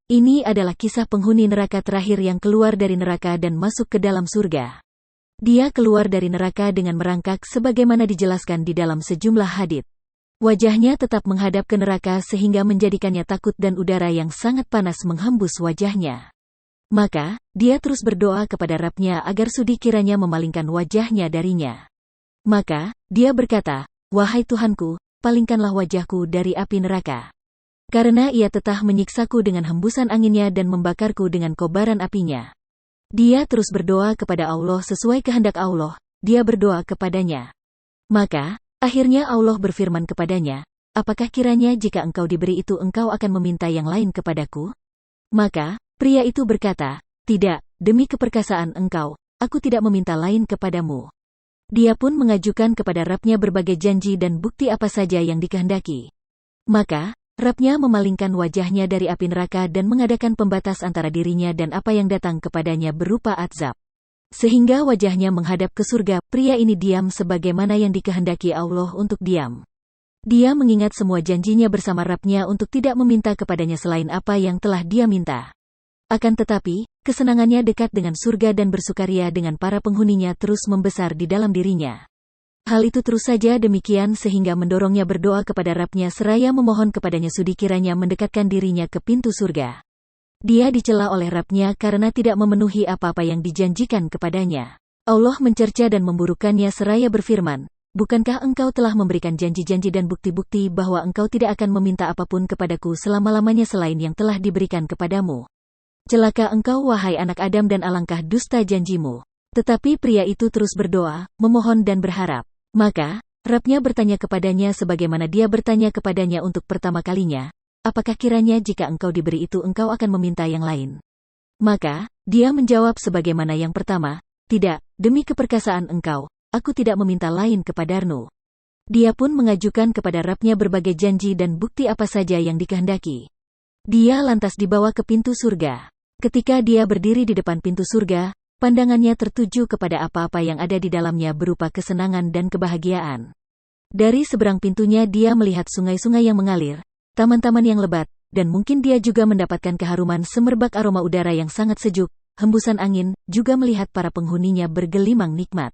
Ini adalah kisah penghuni neraka terakhir yang keluar dari neraka dan masuk ke dalam surga. Dia keluar dari neraka dengan merangkak sebagaimana dijelaskan di dalam sejumlah hadits. Wajahnya tetap menghadap ke neraka sehingga menjadikannya takut dan udara yang sangat panas menghembus wajahnya. Maka, dia terus berdoa kepada Rabb-Nya agar sudi kiranya memalingkan wajahnya darinya. Maka, dia berkata, "Wahai Tuhanku, palingkanlah wajahku dari api neraka. Karena ia tetah menyiksaku dengan hembusan anginnya dan membakarku dengan kobaran apinya." Dia terus berdoa kepada Allah sesuai kehendak Allah, dia berdoa kepadanya. Maka, akhirnya Allah berfirman kepadanya, "Apakah kiranya jika engkau diberi itu engkau akan meminta yang lain kepadaku?" Maka, pria itu berkata, "Tidak, demi keperkasaan engkau, aku tidak meminta lain kepadamu." Dia pun mengajukan kepada Rabb-Nya berbagai janji dan bukti apa saja yang dikehendaki. Maka, Rabb-Nya memalingkan wajahnya dari api neraka dan mengadakan pembatas antara dirinya dan apa yang datang kepadanya berupa azab. Sehingga wajahnya menghadap ke surga, pria ini diam sebagaimana yang dikehendaki Allah untuk diam. Dia mengingat semua janjinya bersama Rabb-Nya untuk tidak meminta kepadanya selain apa yang telah dia minta. Akan tetapi, kesenangannya dekat dengan surga dan bersukaria dengan para penghuninya terus membesar di dalam dirinya. Hal itu terus saja demikian sehingga mendorongnya berdoa kepada Rabb-Nya seraya memohon kepadanya sudi kiranya mendekatkan dirinya ke pintu surga. Dia dicela oleh Rabb-Nya karena tidak memenuhi apa-apa yang dijanjikan kepadanya. Allah mencerca dan memburukannya seraya berfirman, "Bukankah engkau telah memberikan janji-janji dan bukti-bukti bahwa engkau tidak akan meminta apapun kepadaku selama-lamanya selain yang telah diberikan kepadamu? Celaka engkau wahai anak Adam dan alangkah dusta janjimu." Tetapi pria itu terus berdoa, memohon dan berharap. Maka, Rabb-Nya bertanya kepadanya sebagaimana dia bertanya kepadanya untuk pertama kalinya, "Apakah kiranya jika engkau diberi itu engkau akan meminta yang lain?" Maka, dia menjawab sebagaimana yang pertama, "Tidak, demi keperkasaan engkau, aku tidak meminta lain kepadamu." Dia pun mengajukan kepada Rabb-Nya berbagai janji dan bukti apa saja yang dikehendaki. Dia lantas dibawa ke pintu surga. Ketika dia berdiri di depan pintu surga, pandangannya tertuju kepada apa-apa yang ada di dalamnya berupa kesenangan dan kebahagiaan. Dari seberang pintunya dia melihat sungai-sungai yang mengalir, taman-taman yang lebat, dan mungkin dia juga mendapatkan keharuman semerbak aroma udara yang sangat sejuk, hembusan angin, juga melihat para penghuninya bergelimang nikmat.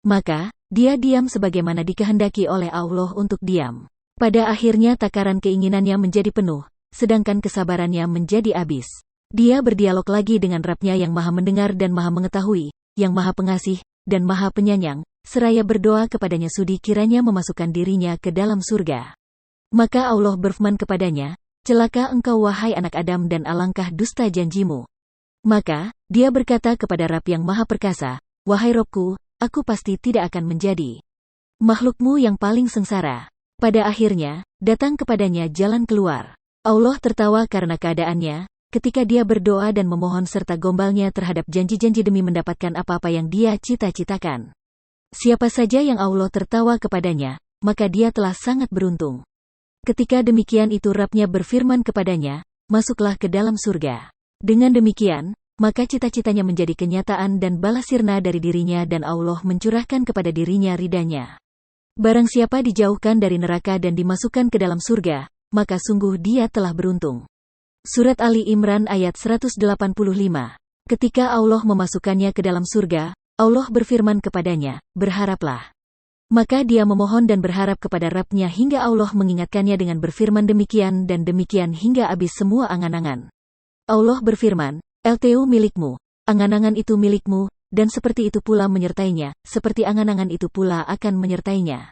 Maka, dia diam sebagaimana dikehendaki oleh Allah untuk diam. Pada akhirnya takaran keinginannya menjadi penuh, sedangkan kesabarannya menjadi habis. Dia berdialog lagi dengan Rabb-Nya yang maha mendengar dan maha mengetahui, yang maha pengasih, dan maha penyayang, seraya berdoa kepadanya sudi kiranya memasukkan dirinya ke dalam surga. Maka Allah berfirman kepadanya, "Celaka engkau wahai anak Adam dan alangkah dusta janjimu." Maka, dia berkata kepada Rabb yang maha perkasa, "Wahai Rabb-Ku, aku pasti tidak akan menjadi makhlukmu yang paling sengsara." Pada akhirnya, datang kepadanya jalan keluar. Allah tertawa karena keadaannya, ketika dia berdoa dan memohon serta gombalnya terhadap janji-janji demi mendapatkan apa-apa yang dia cita-citakan. Siapa saja yang Allah tertawa kepadanya, maka dia telah sangat beruntung. Ketika demikian itu Rabb-Nya berfirman kepadanya, "Masuklah ke dalam surga." Dengan demikian, maka cita-citanya menjadi kenyataan dan balas sirna dari dirinya dan Allah mencurahkan kepada dirinya ridanya. Barang siapa dijauhkan dari neraka dan dimasukkan ke dalam surga, maka sungguh dia telah beruntung. Surat Ali Imran ayat 185. Ketika Allah memasukkannya ke dalam surga, Allah berfirman kepadanya, "Berharaplah." Maka dia memohon dan berharap kepada Rabb-Nya hingga Allah mengingatkannya dengan berfirman demikian dan demikian hingga habis semua angan-angan. Allah berfirman, "LTU milikmu, angan-angan itu milikmu, dan seperti itu pula menyertainya, seperti angan-angan itu pula akan menyertainya."